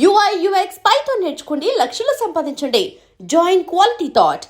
UI UX Python నేర్చుకోండి, లక్షలు సంపాదించండి. Join quality thought.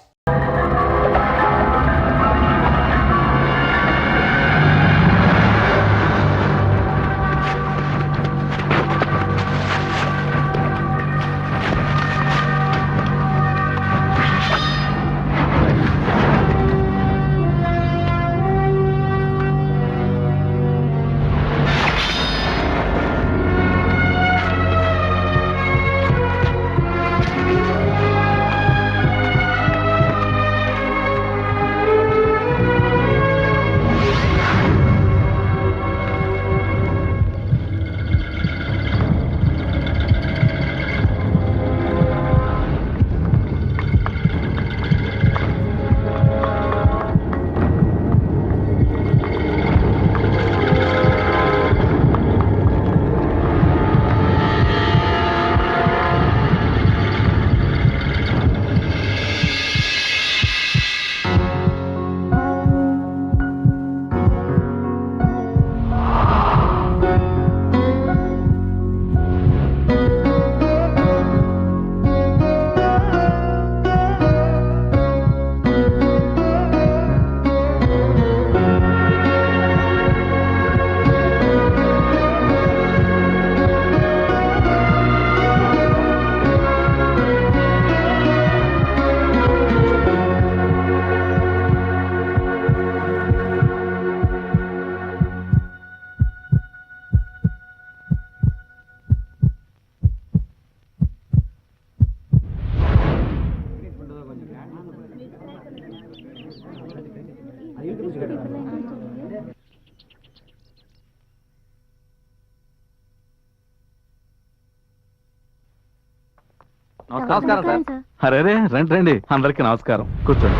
నమస్కారం సార్. అరే రండి రండి, అందరికి నమస్కారం, కూర్చోండి.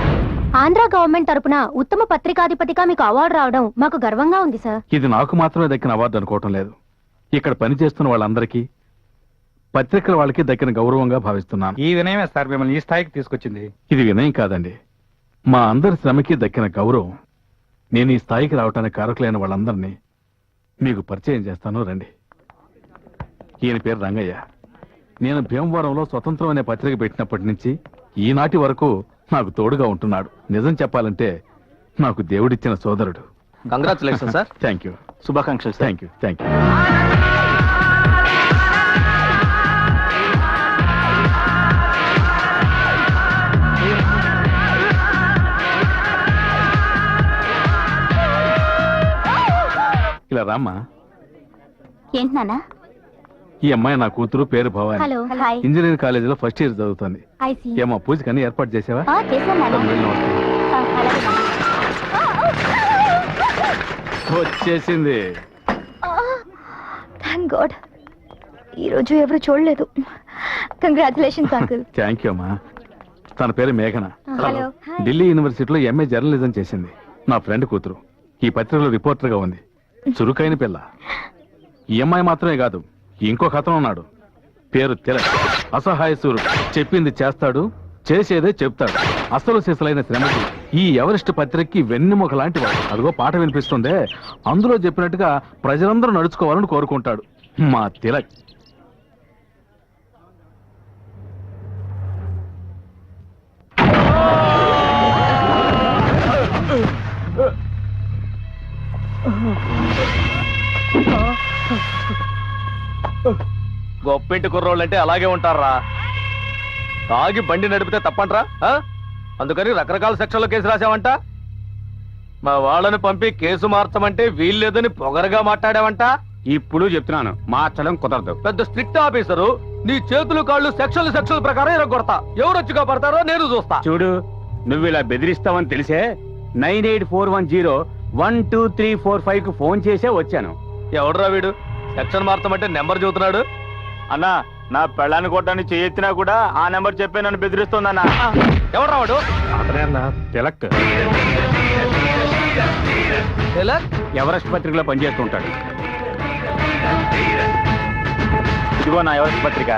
ఆంధ్ర గవర్నమెంట్ తరపున ఉత్తమ పత్రికాధిపతిగా మీకు అవార్డు రావడం మాకు గర్వంగా ఉంది సార్. ఇది నాకు మాత్రమే దక్కిన అవార్డు అనుకోవటం లేదు, ఇక్కడ పనిచేస్తున్న వాళ్ళందరికీ, పత్రికల వాళ్ళకి దక్కిన గౌరవంగా భావిస్తున్నాను. ఈ వినయమే సార్ మిమ్మల్ని ఈ స్థాయికి తీసుకొచ్చింది. ఇది వినయం కాదండి, మా అందరి శ్రమకి దక్కిన గౌరవం. నేను ఈ స్థాయికి రావటానికి కారకులైన వాళ్ళందరినీ మీకు పరిచయం చేస్తాను, రండి. ఈయన పేరు రంగయ్య. నేను భీమవరంలో స్వతంత్రం అనే పత్రిక పెట్టినప్పటి నుంచి ఈనాటి వరకు నాకు తోడుగా ఉంటున్నాడు. నిజం చెప్పాలంటే నాకు దేవుడిచ్చిన సోదరుడు. Congratulation sir. Thank you. శుభాకాంక్షలు. Thank you. Thank you. ఇలా రామ్మా. ఏంటి నాన్న? ఈ అమ్మాయి నా కూతురు, పేరు భవాని. హలో. హాయ్. ఇంజనీరింగ్ కాలేజీలో ఫస్ట్ ఇయర్ చదువుతుంది. I see. ఏమో పూజకి అన్ని ఏర్పాటు చేసావా? చేశాను నాన్న. వెళ్ళి వస్తాను. వచ్చేసింది. థ్యాంక్ గాడ్, ఈరోజు ఎవరు చూడలేదు. Congratulations uncle. థ్యాంక్ యూ అమ్మా. తన పేరు మేఘన. హలో. ఢిల్లీ యూనివర్సిటీలో ఎంఏ జర్నలిజం చేసింది. నా ఫ్రెండ్ కూతురు. ఈ పత్రికలో రిపోర్టర్ గా ఉంది. చురుకైన పిల్ల. ఈ అమ్మాయి మాత్రమే కాదు, ఇంకొక అతను ఉన్నాడు, పేరు తిలక్. అసహాయ సూర్యుడు. చెప్పింది చేస్తాడు, చేసేదే చెప్తాడు. అసలు సిసలైన శ్రమకి ఈ ఎవరెస్ట్ పత్రికకి వెన్నెముక లాంటి వాడు. అదిగో పాట వినిపిస్తుందే, అందులో చెప్పినట్టుగా ప్రజలందరూ నడుచుకోవాలని కోరుకుంటాడు మా తిలక్. గొప్పింటి కుర్రోళ్ళు అంటే అలాగే ఉంటారా? తాగి బండి నడిపితే తప్పంట్రా? అందుకని రకరకాల సెక్షన్లో కేసు రాసావంట. మా వాళ్ళని పంపి కేసు మార్చమంటే వీల్లేదని పొగరగా మాట్లాడావంట. ఇప్పుడు చెప్తున్నాను, మార్చడం కుదరదు. పెద్ద స్ట్రిక్ట్ ఆఫీసరు, నీ చేతులు కాళ్ళు సెక్షన్ల ప్రకారం ఇరగొడతా. ఎవరు వచ్చి కాపాడతారో నేను చూస్తా. చూడు, నువ్వు ఇలా బెదిరిస్తావని తెలిసే 9841012345 కు ఫోన్ చేసే వచ్చాను. ఎవడరా వీడు? సెక్షన్ మార్చమంటే నెంబర్ చూస్తున్నాడు. అన్నా, నా పెళ్ళాన్ని కొట్టడానికి చేయెత్తినా కూడా ఆ నెంబర్ చెప్పే నన్ను బెదిరిస్తుందన్నా. ఎవడరా వాడు? అతనే అన్న తిలక్. ఎవరెస్ట్ పత్రికలో పనిచేస్తుంటాడు. ఇదిగో నా ఎవరెస్ట్ పత్రిక.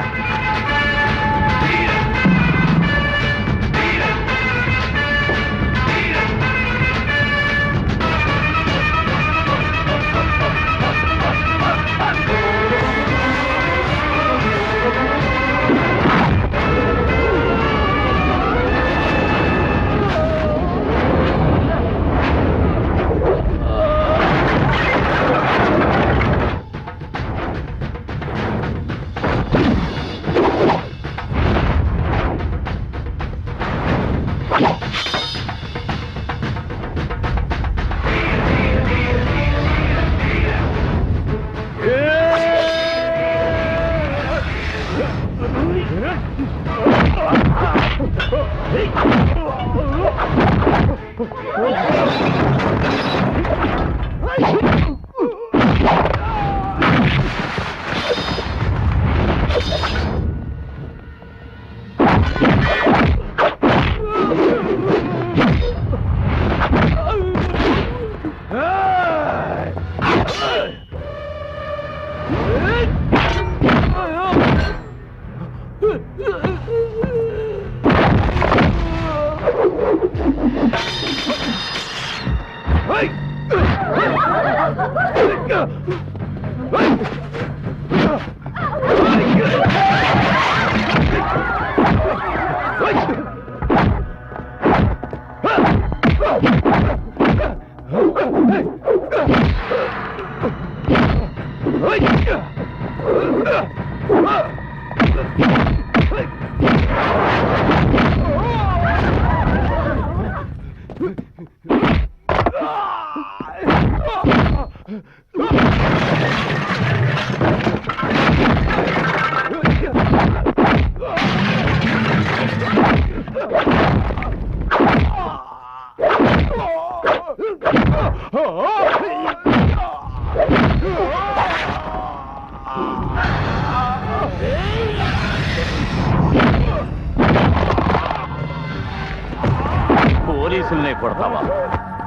పోలీసుల్నే కొడతావా?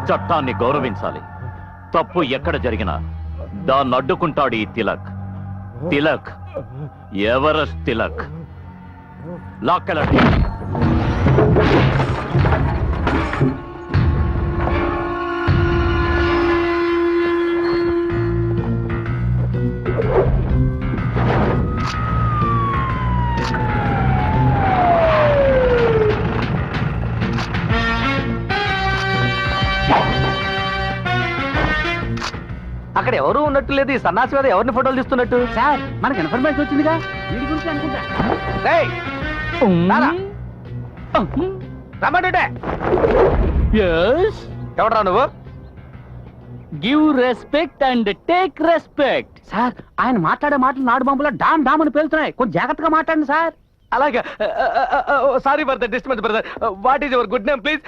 చట్టాన్ని గౌరవించాలి. తప్పు ఎక్కడ జరిగినా దాన్ని అడ్డుకుంటాడు ఈ తిలక్. తిలక్, ఎవరెస్ట్ తిలక్. లాక్కెళ్ళండి. అక్కడ ఎవరు ఉన్నట్టు లేదు. ఈ సన్నాసి మీద ఎవరిని ఫోటోలు తీస్తున్నట్టు? సార్ మనకి ఇన్ఫర్మేషన్ వచ్చిందిగా, వీడి గురించి అనుకుంటా. రేయ్, రారా. రమ్మంటుంటే. ఎవడరా నువ్వు? Give respect and take respect. Sir ఆయన మాట్లాడే మాటలు నాడు బాంబులో డామ్ డామ్ అని పేలుతున్నాయి, కొంచెం జాగ్రత్తగా మాట్లాడండి సార్. అలాగే. Sorry for the disturbance brother. What is your good name please?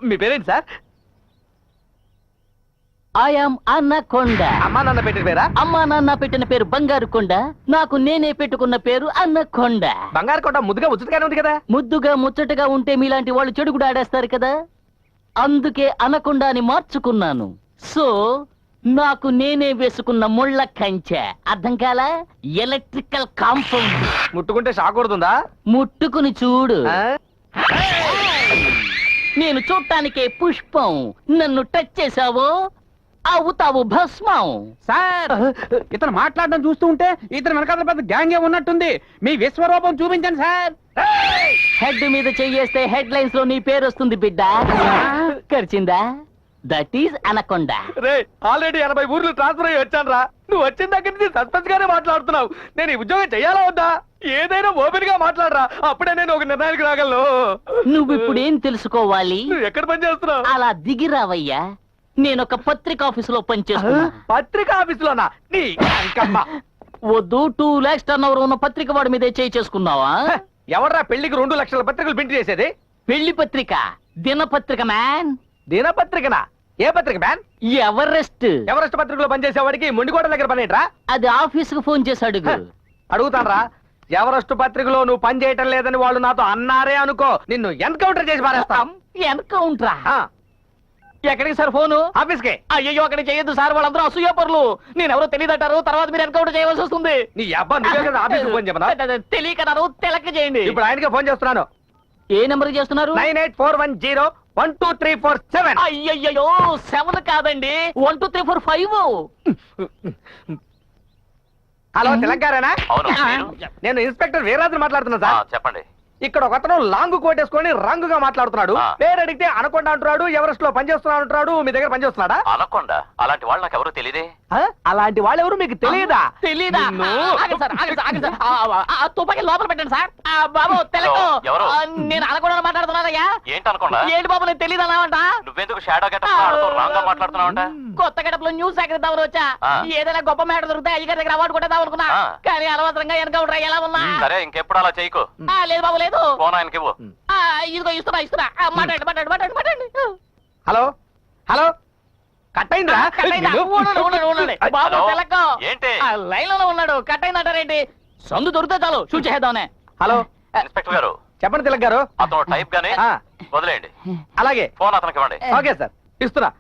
మీ పేరేంటి సార్? ఐఎమ్ అన్నకొండ. అమ్మా నాన్న పెట్టిన పేరా? అమ్మా నాన్న పెట్టిన పేరు బంగారు కొండ, నాకు నేనే పెట్టుకున్న పేరు అన్నకొండ. బంగారు కొండ ముద్దుగా ముచ్చటగానే ఉంది కదా. ముద్దుగా ముచ్చటగా ఉంటే మీలాంటి వాళ్ళు చెడు కూడా ఆడేస్తారు కదా, అందుకే అనకొండ అని మార్చుకున్నాను. సో నాకు నేనే వేసుకున్న ముళ్ళ కంచె, అర్థం కాలా? Electrical compound. ముట్టుకుంటే షాక్ కొడుతుందా? ముట్టుకుని చూడు. ఆ? నేను చూడటానికే పుష్పం, నన్ను టచ్ చేసావో అవుతావు భస్మం. సార్ ఇతను మాట్లాడడం చూస్తూ ఉంటే ఇతను వెనకాల పెద్ద గ్యాంగే ఉన్నట్టుంది, మీ విశ్వరూపం చూపించండి సార్. హెడ్ మీద చెయ్యేస్తే హెడ్ లైన్స్ లో నీ పేరు వస్తుంది బిడ్డ. కరిచిందా? That is anaconda. రే, ఆల్రెడీ 80 ఊర్లు ట్రాన్స్ఫర్ అయ్యి వచ్చాను రా. నువ్వు వచ్చిన దగ్గర నుంచి సస్పెన్స్ గానే మాట్లాడుతున్నావు. నేను ఈ ఉద్యోగం చెయ్యాలా వద్దా? ఏదైనా ఓపెన్ గా మాట్లాడరా, అప్పుడే నేను ఒక నిర్ణయానికి రాగలను. నువ్వు ఇప్పుడు ఏం తెలుసుకోవాలి? నువ్వు ఎక్కడ పని చేస్తున్నావు? అలా దిగిరావయ్యా. నేను ఒక పత్రిక ఆఫీసులో పనిచేస్తున్నా. పత్రికా ఆఫీసులోనా? నీ అంకమ్మ. వద్దు, 2 lakhs టర్నోవర్ ఉన్న పత్రిక వాడి మీదే చేయి చేసుకున్నావా? ఎవడ్రా పెళ్లికి 2 లక్షల పత్రికలు ప్రింట్ చేసేది? పెళ్లి పత్రిక, దినపత్రిక మ్యాన్. దినపత్రికనా? ఏ పత్రిక మ్యాన్? ఎవరెస్ట్. ఎవరెస్ట్ పత్రికలో పనిచేసేవాడికి మొండికోట దగ్గర పనేట్రా? అది ఆఫీసుకు ఫోన్ చేసి అడుగు. అడుగుతానరా. ఎవరెస్ట్ పత్రికలో నువ్వు పని చేయటం లేదని వాళ్ళు నాతో అన్నారే అనుకో, నిన్ను ఎన్కౌంటర్ చేసి పారేస్తాం. ఎన్కౌంటరా? ఆ, ఎక్కడికి సార్ ఫోను? ఆఫీస్కే. అయ్యో అక్కడ చేయొద్దు సార్, వాళ్ళందరూ అసూయపరులు. నేనెవరో తెలియదంటారు, తర్వాత మీరు ఎన్కౌంటర్ చేయవలసి వస్తుంది. నీ అబ్బా నువ్వే కదా ఆఫీస్కి ఫోన్ చెప్పనా? తెలియకన్నారు, తెలక చేయండి. ఇప్పుడు ఆయనకే ఫోన్ చేస్తున్నాను. ఏ నెంబర్ చేస్తున్నారు? 9841012347. అయ్యయ్యో 7 కాదండి, 1 2 3 4 5. హలో, తెలంగాణనా? అవును, మీరు? నేను ఇన్స్పెక్టర్ వీరరాజు మాట్లాడుతున్నా సార్. చెప్పండి. ఇక్కడ ఒకతను లాంగ్ కోట్ వేసుకొని రంగుగా మాట్లాడుతున్నాడు. పేరు అడిగితే అనకొండ అంటున్నాడు, ఎవరెస్ట్ లో పనిచేస్తున్నాడు అంటున్నాడు. మీ దగ్గర పనిచేస్తున్నాడా? అనకొండ అలాంటి వాళ్ళు నాకు ఎవరు తెలియదే. అలాంటి వాళ్ళు ఎవరు మీకు తెలియదా? తెలీదా? ఆగండి సార్, ఆగండి సార్, ఆగండి సార్. ఆ తుపాకీ లోపల పెట్టండి సార్. బాబు తెలకు. ఎవరు? నేను అనకుండా మాట్లాడుతున్నానయ్యా. ఏంటనుకోండా? ఏంటి బాబు నేను తెలియదు అన్నావంట? నువ్వెందుకు షాడో గెటప్ రాంగ్ గా మాట్లాడుతున్నావంట? కొత్త గడపలో న్యూస్ సేకరిద్దామని వచ్చా. ఏదైనా గొప్ప మ్యాటర్ దొరికితే అయ్యగారి దగ్గర అవార్డు కొట్టేద్దాం అనుకున్నా. కానీ అనవసరంగా వెనక ఎలా ఉన్నా. సరే ఇంకెప్పుడు అలా చేయకు. లేదు బాబు లేదు. ఫోన్ ఆయనకి ఇవ్వు. ఇదిగో ఇస్తున్నా. మాట్లాడండి మాట్లాడండి మాట్లాడండి మాట్లాడండి. హలో హలో కట్ అయిందా? బాబు తెలక్క ఏంటి? లైన్ లోనే ఉన్నాడు. కట్ అయిందంటారేంటి? సందు దొరికితే చాలు షూట్ చేద్దామనే. హలో ఇన్స్పెక్టర్ గారు చెప్పండి తిలక్ గారు. అతను టైప్ గానీ ఆ, వదిలేయండి. అలాగే ఫోన్ అతనికి ఇవ్వండి. ఓకే సార్ ఇస్తున్నా.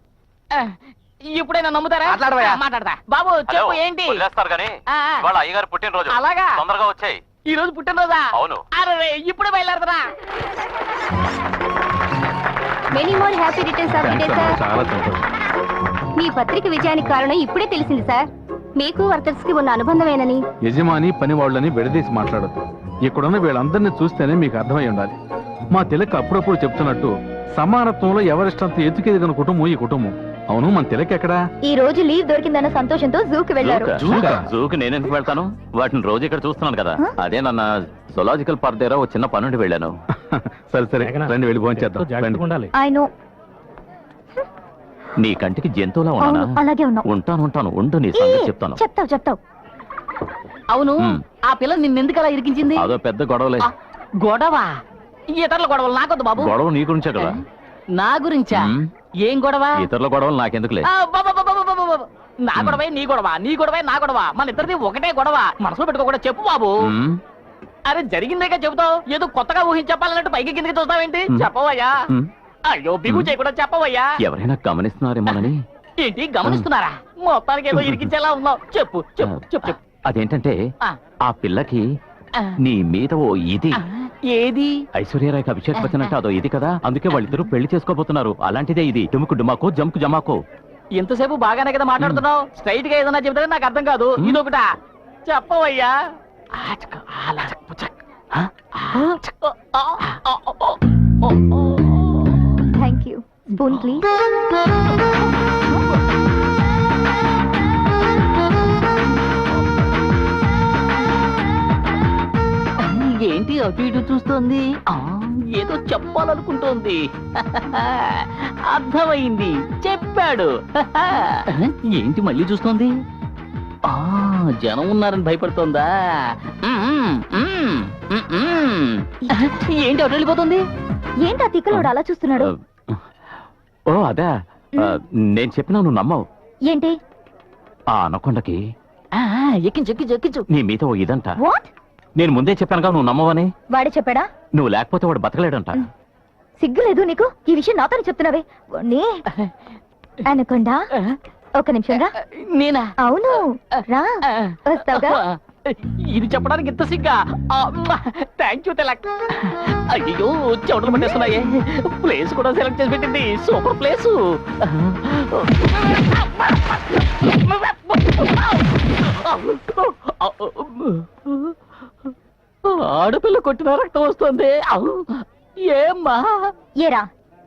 ఇప్పుడైనా నమ్ముతారా? మాట్లాడవయ్యా. మాట్లాడతా. బాబు హలో, చెప్పు ఏంటి? వదిలేస్తారు గానీ ఆ, ఆ. ఇవాళ అయ్యగారు పుట్టినరోజు. అలాగా? తొందరగా వచ్చాయి. ఈ రోజు పుట్టినరోజా? అవును. అరే ఇప్పుడే బయలుదేరదరా. Many more happy returns of the day sir. చాలా సంతోషం. మీ పత్రిక విజయానికి కారణం ఇప్పుడే తెలిసింది సార్. మీకు వర్కర్స్ కి ఉన్న అనుబంధమేనని. యజమాని పని వాళ్ళని విడదీసి మాట్లాడద్దు. ఇక్కడున్న వీళ్ళందరినీ చూస్తేనే మీకు అర్థమై ఉండాలి. మా తిలక్ అప్పుడప్పుడు చెప్తున్నట్టు సమానత్వంలో ఎవరిష్టంతో ఎత్తుకెదిగిన కుటుంబం ఈ కుటుంబం. అవును, మన తిలక్ ఎక్కడా? ఈ రోజు లీవ్ దొరికిందన్న సంతోషంతో జూకి వెళ్లారు. జూకా? జూకి నేనెందుకు వెళ్తాను? వాటిని రోజు ఇక్కడ చూస్తున్నాను కదా. అదే నన్న జులాజికల్ పార్క్ దగ్గర ఒక చిన్న పనుండి వెళ్ళాను. సరే సరే రండి, వెళ్ళి భోంచేద్దాం. I know. నీ కంటికి జంతువులా ఉన్నానా? అలాగే ఉన్నావు. ఉంటాను ఉండు, నీ సంగతి చెప్తాను. చెప్తావు. అవును, ఆ పిల్ల నిన్నెందుకు అలా ఇరికించింది? అదో పెద్ద గొడవలే. గొడవ? ఇతరుల గొడవలు నాకొద్దు బాబు. గొడవ నీ గురించే కదా. నా గురించా? మ్. ఏం గొడవ? ఇతరుల గొడవలు నాకెందుకులే. నా గొడవే నీ గొడవ, నీ గొడవే నా గొడవ, మన ఇద్దరిది ఒకటే గొడవ. మనసులో పెట్టుకోకుండా చెప్పు బాబు. మ్. అరే జరిగిందేగా చెబుతావు. ఏదో కొత్తగా ఊహించి చెప్పాలన్నట్టు పైకి కిందకి చూస్తావేంటి? చెప్పవయ్యా. మ్. అయ్యో బిగు చేయకుండా చెప్పవయ్యా. ఎవరైనా గమనిస్తున్నారేమోనని. ఏంటి గమనిస్తున్నారా? మొత్తానికి ఏదో ఇరికించేలా ఉన్నావు. చెప్పు చెప్పు చెప్పు చెప్పు. అదేంటంటే ఆ, ఆ పిల్లకి ఆ, నీ మీద ఓ ఇది. ఆ, ఏది? ఐశ్వర్యరాయ్కి అభిషేక్ బచ్చన్ అంటే అదో ఇది కదా. అందుకే వాళ్ళిద్దరూ పెళ్లి చేసుకోబోతున్నారు. అలాంటిదే ఇది. డుముకు డుమాకో జంకు జమాకో. ఇంతసేపు బాగానే కదా మాట్లాడుతున్నావు. స్ట్రైట్ గా ఏదైనా చెబితే నాకు అర్థం కాదు. ఇదొకటా? చెప్పవయ్యా. ఆచక, ఆలచక్, పుచక్. ఆ, ఆచక్, ఆ, ఆ, ఆ, ఆ, ఆ. Thank you. Spoon please. ఏంటి అటు ఇటు చూస్తోంది? ఏదో చెప్పాలనుకుంటోంది. అర్థమైంది, చెప్పాడు. ఏంటి మళ్ళీ చూస్తోంది? జనం ఉన్నారని భయపడుతోందా? ఏంటి అటు వెళ్ళిపోతుంది? ఏంటి ఆ తిక్కలోడు అలా చూస్తున్నాడు? ఓ అదే. నేను చెప్పినా నువ్వు నమ్మవు. ఏంటి? ఆ అనకొండకి ఎక్కించు ఎక్కించు ఎక్కించు. నీ మీద ఓ ఇదంట. వాట్? నేను ముందే చెప్పానుగా నువ్వు నమ్మవని. వాడే చెప్పాడా? నువ్వు లేకపోతే వాడు బతకలేడంట. సిగ్గులేదు నీకు? ఈ విషయం నాతోనే చెప్తున్నావే. వాణ్ణి అనకుండా ఒక నిమిషం రా. నేనా? అవును రా. వస్తావుగా? ఇది చెప్పడానికి ఇంత సిగ్గా? థ్యాంక్ యూ తెలక్. అయ్యో చెవుటలు పట్టేస్తున్నాయే. ప్లేస్ కూడా సెలెక్ట్ చేసి పెట్టింది. Super place. ఆడపిల్ల కొట్టిన రక్తం వస్తుంది. ఏమ్మా? ఏరా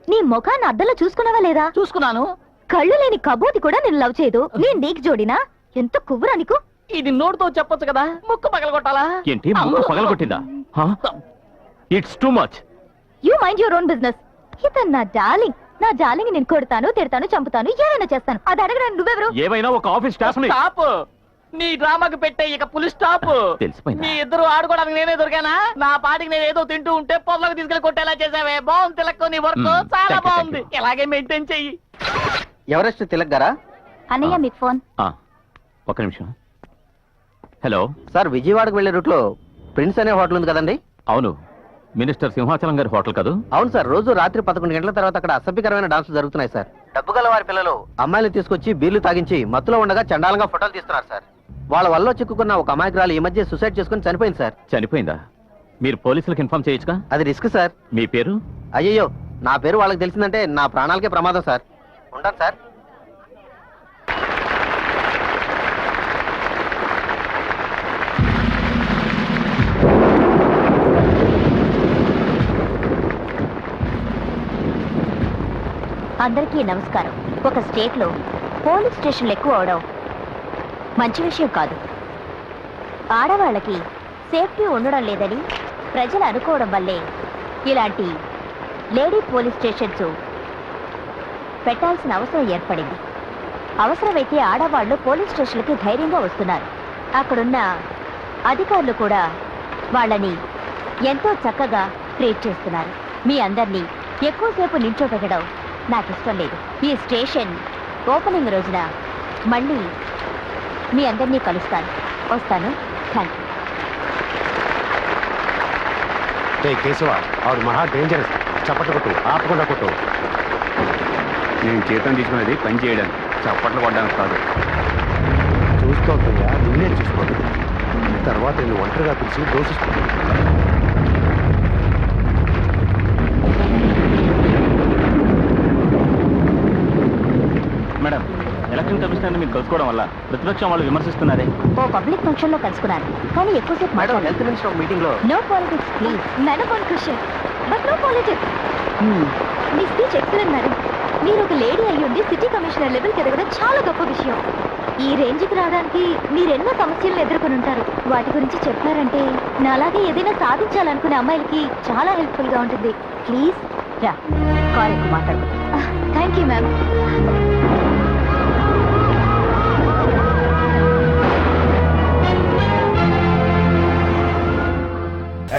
నీ ముఖాన్ని అద్దంలో చూసుకున్నావా లేదా? చూసుకున్నాను. కళ్ళు లేని కబోతి కూడా నేను లవ్ చేయదు. నేను నీకు జోడినా? ఎంత కువ్వురా నీకు? ఇది నోటితో చెప్పొచ్చు కదా. ముక్కు పగలగొట్టాలా? ఏంటి ముక్కు పగలగొట్టిందా? It's too much. You mind your own business. ఇతను నా డార్లింగ్. నా డార్లింగ్ నేను కొడతాను, తిడతాను, చంపుతాను, ఏమైనా చేస్తాను. అది అడగడానికి నువ్వెవరు? ఏమైనా ఒక ఆఫీస్ స్టాఫ్ ని. స్టాప్. నీ డ్రామాకి పెట్టే ఇక పులి స్టాప్. తెలిసిపోయిందా? మీ ఇద్దరు ఆడుకోవడానికి నేనే దొరికానా? నా పాటికి నేను ఏదో తింటూ ఉంటే పొదలకు తీసుకెళ్లి కొట్టేలా చేసావే. బాగుంది తిలక్, నీ వర్క్ చాలా thank you, బాగుంది. thank you. ఇలాగే మెయింటైన్ చెయ్యి. ఎవరెస్ట్ తిలక్ గారా? అన్నయ్య మీకు ఫోన్. ఒక నిమిషం. హలో సార్, విజయవాడకు వెళ్లే రూట్ లో ప్రిన్స్ అనే హోటల్ ఉంది కదండి? అవును, మినిస్టర్ సింహాచలం గారి హోటల్ కాదు? అవును సార్, రోజు రాత్రి 11 గంటల తర్వాత అక్కడ అసభ్యకరమైన డాన్సులు జరుగుతున్నాయి సార్. డబ్బు గల వారి పిల్లలు అమ్మాయిలు తీసుకొచ్చి బీర్లు తాగించి మత్తులో ఉండగా చండాలంగా ఫోటోలు తీస్తున్నారు సార్. వాళ్ళ వల్ల చిక్కుకున్న ఒక అమాయకురాలు ఈ మధ్య సూసైడ్ చేసుకుని చనిపోయింది సార్. చనిపోయిందా? మీరు పోలీసులకు ఇన్ఫార్మ్ చేయొచ్చుగా? అది రిస్క్ సార్. మీ పేరు? అయ్యయ్యో, నా పేరు వాళ్ళకి తెలిసిందంటే నా ప్రాణాలకే ప్రమాదం సార్. ఉంటాను సార్. అందరికీ నమస్కారం. ఒక స్టేట్ లో పోలీస్ స్టేషన్లు ఎక్కువ అవడం మంచి విషయం కాదు. ఆడవాళ్ళకి సేఫ్టీ ఉండడం లేదని ప్రజలు అనుకోవడం వల్లే ఇలాంటి లేడీ పోలీస్ స్టేషన్స్ పెట్టాల్సిన అవసరం ఏర్పడింది. అవసరమైతే ఆడవాళ్లు పోలీస్ స్టేషన్లకి ధైర్యంగా వస్తున్నారు. అక్కడున్న అధికారులు కూడా వాళ్ళని ఎంతో చక్కగా ట్రీట్ చేస్తున్నారు. మీ అందరినీ ఎక్కువసేపు నిల్చోబెట్టడం నాకు ఇష్టం లేదు. ఈ స్టేషన్ ఓపెనింగ్ రోజున మళ్ళీ మీ అందరినీ కలుస్తాను. వస్తాను. Thank you. కేశవ ఆవిడ మహా డేంజరస్. చప్పట్లు కొట్టు, ఆపకుండా కొట్టు. నేను జీతం తీసుకునేది పని చేయడానికి, చప్పట్లు కొట్టడానికి కాదు. చూస్తోందయ్యా, నువ్వే చూసుకోండి. తర్వాత నేను ఒంటరిగా పిలిచి దోషిస్తాను. మేడం, ఎలక్షన్ కమిషనర్ మీరు కలుసుకోవడం వల్ల ప్రతిపక్షం వాళ్ళు విమర్శిస్తున్నారే. ఓ పబ్లిక్ ఫంక్షన్ లో కలుసుకున్నాను, కానీ ఎక్కువసేపు మేడం, హెల్త్ మినిస్టర్ మీటింగ్ లో no politics please. Madam one question but no politics. మీ స్పీచ్ ఎక్సలెంట్ మేడం. మీరు ఒక లేడీ అయ్యుండి సిటీ కమిషనర్ లెవెల్కి ఎదగడం చాలా గొప్ప విషయం. ఈ రేంజ్కి రావడానికి మీరు ఎన్నో సమస్యలను ఎదుర్కొని ఉంటారు. వాటి గురించి చెప్పారంటే నాలాగే ఏదైనా సాధించాలనుకునే అమ్మాయిలకి చాలా హెల్ప్ఫుల్ గా ఉంటుంది. ప్లీజ్ రా, కార్ ఎక్కువ మాట్లాడుకుంటా. Thank you ma'am.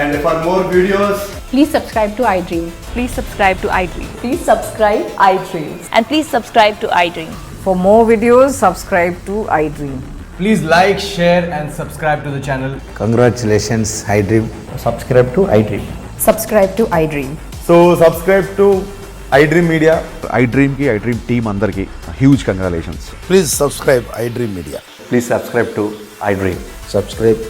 And for more videos, Please subscribe to iDream. Please subscribe to iDream. Please subscribe iDream. And please subscribe to iDream. For more videos, subscribe to iDream. please like, share, and subscribe to the channel. Congratulations, iDream. Subscribe to iDream. Subscribe to iDream. So subscribe to iDream Media. iDream ki iDream team andarki huge congratulations. Please subscribe iDream Media. Please subscribe to iDream. Subscribe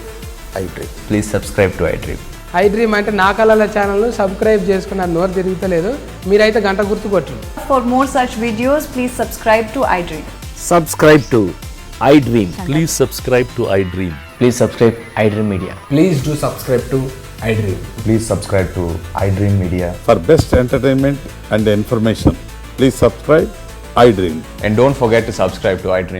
iDream. Please subscribe to iDream. iDream అంటే నా కళల channel subscribe చేసుకున్న నోరు తిరుగుతలేదు. మీరైతే గంట గుర్తు కొట్టండి. For more such videos, please subscribe to iDream. Subscribe to iDream. Please subscribe to iDream. Please subscribe iDream Media. Please do subscribe to iDream. Please subscribe to iDream Media. For best entertainment and information, please subscribe iDream. And don't forget to subscribe to iDream.